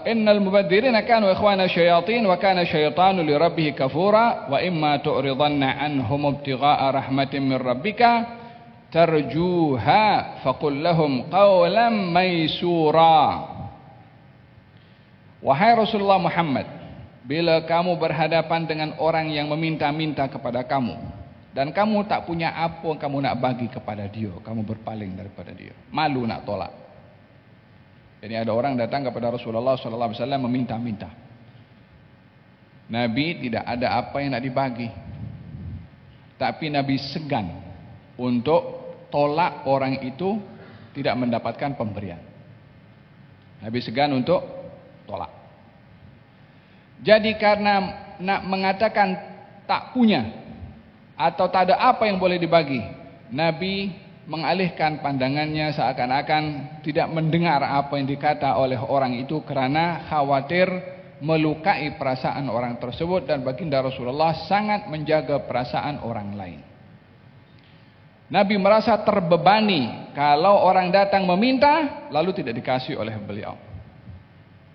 Innal mubadzirina kanu ikhwana syayatin wa kana syaitanu li rabbih kafura wa imma tu'ridanna anhum ibtigha'a rahmatin min rabbika tarjuha faqul lahum qawlan maysura. Wahai Rasulullah Muhammad, bila kamu berhadapan dengan orang yang meminta-minta kepada kamu dan kamu tak punya apa yang kamu nak bagi kepada dia, kamu berpaling daripada dia, malu nak tolak. Jadi ada orang datang kepada Rasulullah SAW meminta-minta. Nabi tidak ada apa yang nak dibagi, tapi Nabi segan untuk tolak orang itu tidak mendapatkan pemberian. Nabi segan untuk tolak. Jadi karena nak mengatakan tak punya atau tak ada apa yang boleh dibagi, Nabi mengalihkan pandangannya seakan-akan tidak mendengar apa yang dikata oleh orang itu kerana khawatir melukai perasaan orang tersebut, dan baginda Rasulullah sangat menjaga perasaan orang lain. Nabi merasa terbebani kalau orang datang meminta lalu tidak dikasih oleh beliau,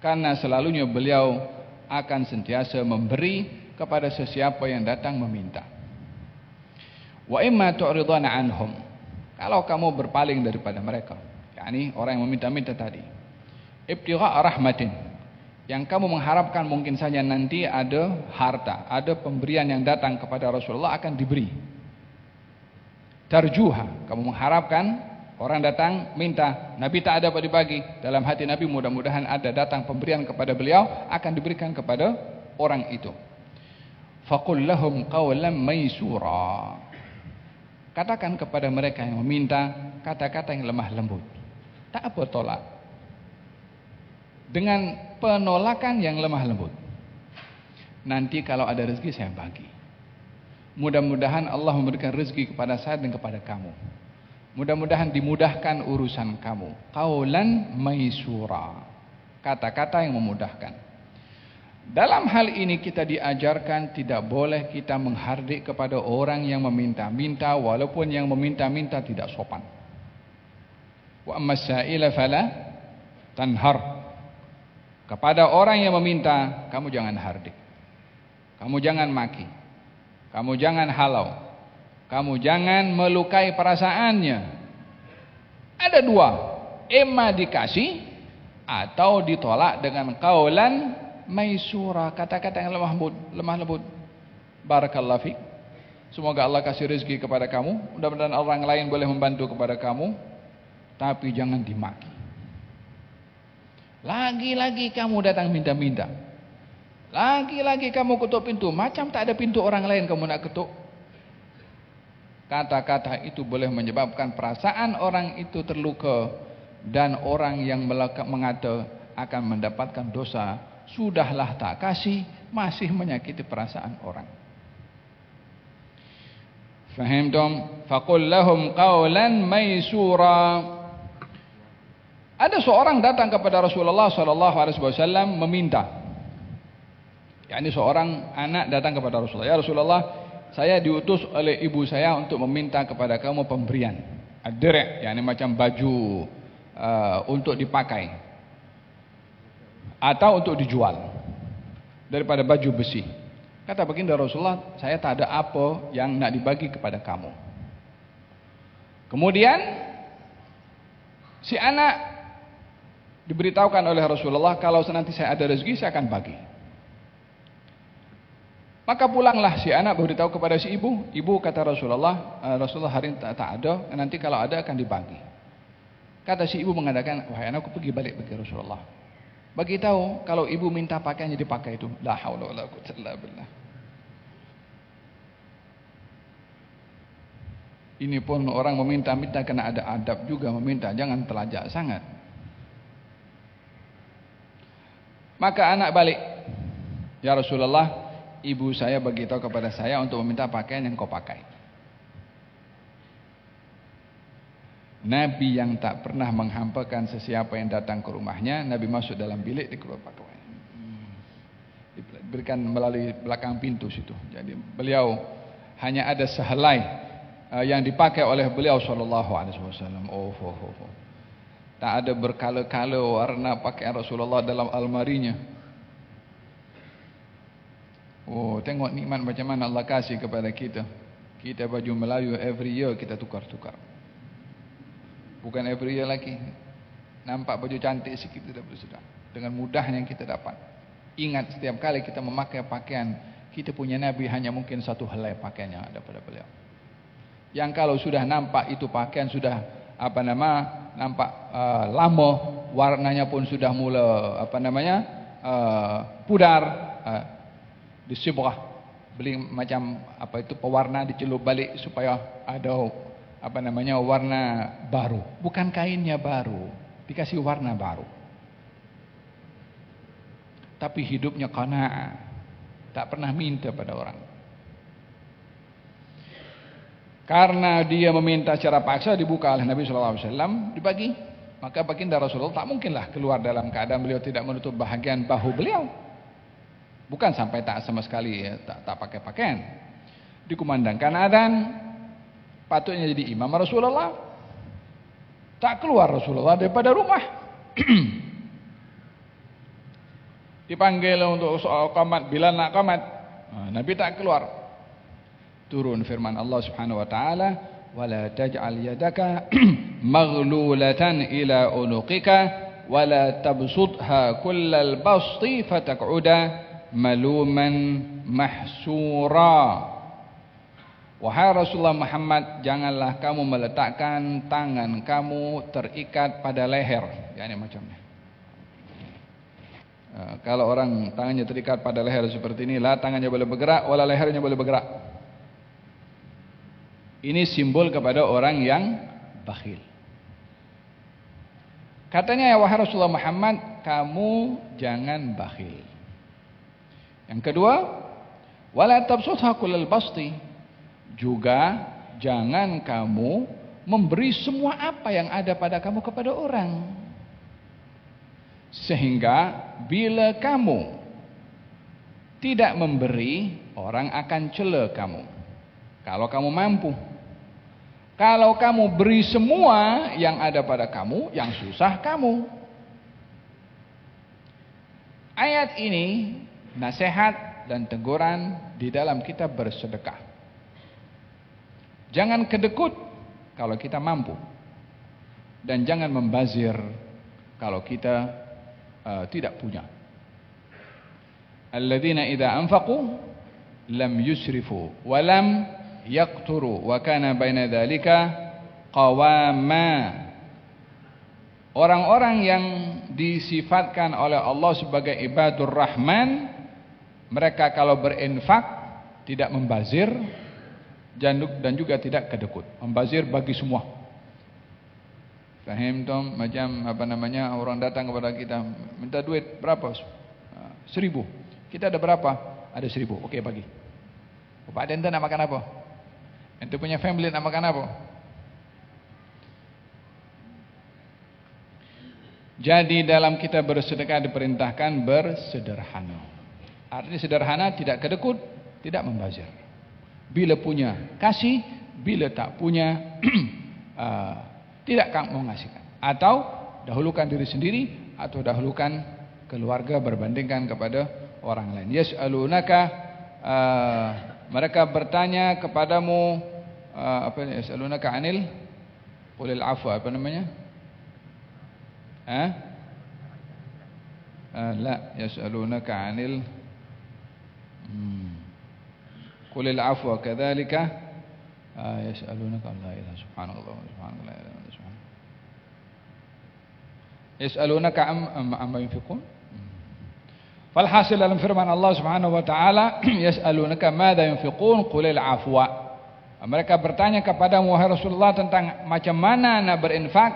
karena selalunya beliau akan sentiasa memberi kepada sesiapa yang datang meminta. Wa imma tu'ridana anhum, kalau kamu berpaling daripada mereka, yakni orang yang meminta-minta tadi, ibtigha' rahmatin, yang kamu mengharapkan mungkin saja nanti ada harta, ada pemberian yang datang kepada Rasulullah akan diberi. Tarjuha, kamu mengharapkan orang datang minta, Nabi tak ada apa dibagi. Dalam hati Nabi mudah-mudahan ada datang pemberian kepada beliau, akan diberikan kepada orang itu. Faqul lahum qawlan maysura, katakan kepada mereka yang meminta kata-kata yang lemah lembut. Tak apa tolak, dengan penolakan yang lemah lembut. Nanti kalau ada rezeki saya bagi. Mudah-mudahan Allah memberikan rezeki kepada saya dan kepada kamu. Mudah-mudahan dimudahkan urusan kamu. Qaulan maisura, kata-kata yang memudahkan. Dalam hal ini kita diajarkan tidak boleh kita menghardik kepada orang yang meminta-minta, walaupun yang meminta-minta tidak sopan. Wa ammas sa'ila fala tanhar, kepada orang yang meminta kamu jangan hardik, kamu jangan maki, kamu jangan halau, kamu jangan melukai perasaannya. Ada dua, imma dikasih atau ditolak dengan qaulan maisura, kata-kata yang lemah lembut. Barakallahu fiik. Semoga Allah kasih rezeki kepada kamu. Mudah-mudahan orang lain boleh membantu kepada kamu. Tapi jangan dimaki. Lagi-lagi kamu datang minta-minta. Lagi-lagi kamu ketuk pintu. Macam tak ada pintu orang lain kamu nak ketuk. Kata-kata itu boleh menyebabkan perasaan orang itu terluka. Dan orang yang mengata akan mendapatkan dosa. Sudahlah tak kasih, masih menyakiti perasaan orang. Fahimtum? Faqul lahum qawlan maysura. Ada seorang datang kepada Rasulullah SAW meminta. yakni seorang anak datang kepada Rasulullah. Ya Rasulullah, saya diutus oleh ibu saya untuk meminta kepada kamu pemberian. Ad-dir', yakni macam baju untuk dipakai atau untuk dijual daripada baju besi. Kata baginda Rasulullah, saya tak ada apa yang nak dibagi kepada kamu. Kemudian si anak diberitahukan oleh Rasulullah, kalau nanti saya ada rezeki saya akan bagi. Maka pulanglah si anak beritahu kepada si ibu. Ibu kata Rasulullah, Rasulullah hari ini tak ada, nanti kalau ada akan dibagi. Kata si ibu mengatakan, wahai anakku, pergi balik bagi Rasulullah. Bagi tahu kalau ibu minta pakaiannya dipakai itu. La haula wala quwwata illa billah. Ini pun orang meminta-minta kena ada adab juga meminta, jangan telajak sangat. Maka anak balik. Ya Rasulullah, ibu saya bagi tahu kepada saya untuk meminta pakaian yang kau pakai. Nabi yang tak pernah menghampakan sesiapa yang datang ke rumahnya, Nabi masuk dalam bilik, dikeluar pakaian. Diberikan melalui belakang pintu situ. Jadi beliau hanya ada sehelai yang dipakai oleh beliau sallallahu alaihi wasallam. Tak ada berkala-kala warna pakaian Rasulullah dalam almarinya. Oh, tengok nikmat macam mana Allah kasih kepada kita. Kita baju Melayu every year kita tukar-tukar. Bukan every year lagi. Nampak baju cantik sikit sudah. Dengan mudahnya kita dapat. Ingat setiap kali kita memakai pakaian, kita punya Nabi hanya mungkin satu helai pakaian yang ada pada beliau. Yang kalau sudah nampak itu pakaian sudah nampak lama, warnanya pun sudah mula pudar, disibrah, beli macam pewarna dicelup balik supaya ada warna baru. Bukan kainnya baru, dikasih warna baru. Tapi hidupnya qanaah, tak pernah minta pada orang. Karena dia meminta secara paksa, dibuka oleh Nabi SAW, dibagi. Maka baginda Rasulullah tak mungkinlah keluar dalam keadaan beliau tidak menutup bahagian bahu beliau. Bukan sampai tak sama sekali ya, tak pakai pakaian. Dikumandangkan adzan, patutnya jadi imam Rasulullah. Tak keluar Rasulullah daripada rumah. Dipanggil untuk qamat, bila nak qamat, Nabi tak keluar. Turun firman Allah Subhanahu wa taala, wala taj'al yadaka maghlulatan ila unuqika wala tabsutha kullal basti fataq'uda maluman mahsura. Wahai Rasulullah Muhammad, janganlah kamu meletakkan tangan kamu terikat pada leher. Ya, ini macam ni. Kalau orang tangannya terikat pada leher seperti ini, lah tangannya boleh bergerak, wala lehernya boleh bergerak. Ini simbol kepada orang yang bakhil. Katanya, ya wahai Rasulullah Muhammad, kamu jangan bakhil. Yang kedua, wala tabsutha kullal basti. Juga jangan kamu memberi semua apa yang ada pada kamu kepada orang. Sehingga bila kamu tidak memberi, orang akan cela kamu. Kalau kamu mampu. Kalau kamu beri semua yang ada pada kamu, yang susah kamu. Ayat ini nasihat dan teguran di dalam kita bersedekah. Jangan kedekut kalau kita mampu. Dan jangan membazir kalau kita tidak punya. Alladzina idza anfaqu lam yusrifu wa lam yaqturu wa kana baina dzalika qawama. Orang-orang yang disifatkan oleh Allah sebagai ibadur rahman, mereka kalau berinfak tidak membazir dan juga tidak kedekut. Membazir bagi semua. Fahim tom? Macam orang datang kepada kita minta duit berapa? 1.000. Kita ada berapa? Ada 1.000. Okey, bagi. Bapak ente nak makan apa? Ente punya family nak makan apa? Jadi dalam kita bersedekah diperintahkan bersederhana. Artinya sederhana, tidak kedekut, tidak membazir. Bila punya kasih, bila tak punya tidak kamu mengasihkan. Atau dahulukan diri sendiri, atau dahulukan keluarga berbandingkan kepada orang lain. Yas'alunaka, mereka bertanya kepadamu, yas'alunaka anil qulil afwa, apa namanya? La, yas'alunaka anil qulil afwa kadzalika yas'alunaka la ilaha subhanallah subhanallah la ilaha subhanallah yas'alunaka amma yunfiqun. Falhasil dalam firman Allah Subhanahu wa taala, yas'alunaka madza yunfiqun qulil afwa. Mereka bertanya kepada wahai Rasulullah tentang macam mana nak berinfak,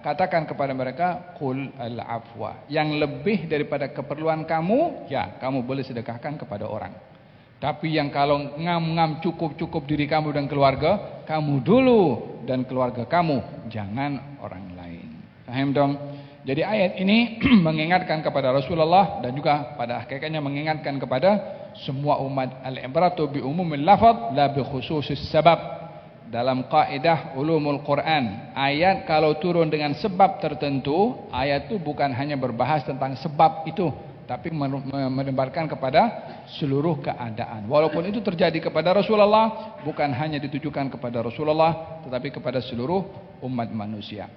katakan kepada mereka qul al afwa. Yang lebih daripada keperluan kamu, ya kamu boleh sedekahkan kepada orang. Tapi yang kalau ngam-ngam cukup diri kamu dan keluarga, kamu dulu dan keluarga kamu, jangan orang lain. Paham dong? Jadi ayat ini mengingatkan kepada Rasulullah dan juga pada hakikatnya mengingatkan kepada semua umat. Al-ibratu bi umumil lafaz la bi khususis sabab. dalam kaidah ulumul Quran, ayat kalau turun dengan sebab tertentu, ayat itu bukan hanya berbahas tentang sebab itu, tapi menebarkan kepada seluruh keadaan. Walaupun itu terjadi kepada Rasulullah, bukan hanya ditujukan kepada Rasulullah, tetapi kepada seluruh umat manusia.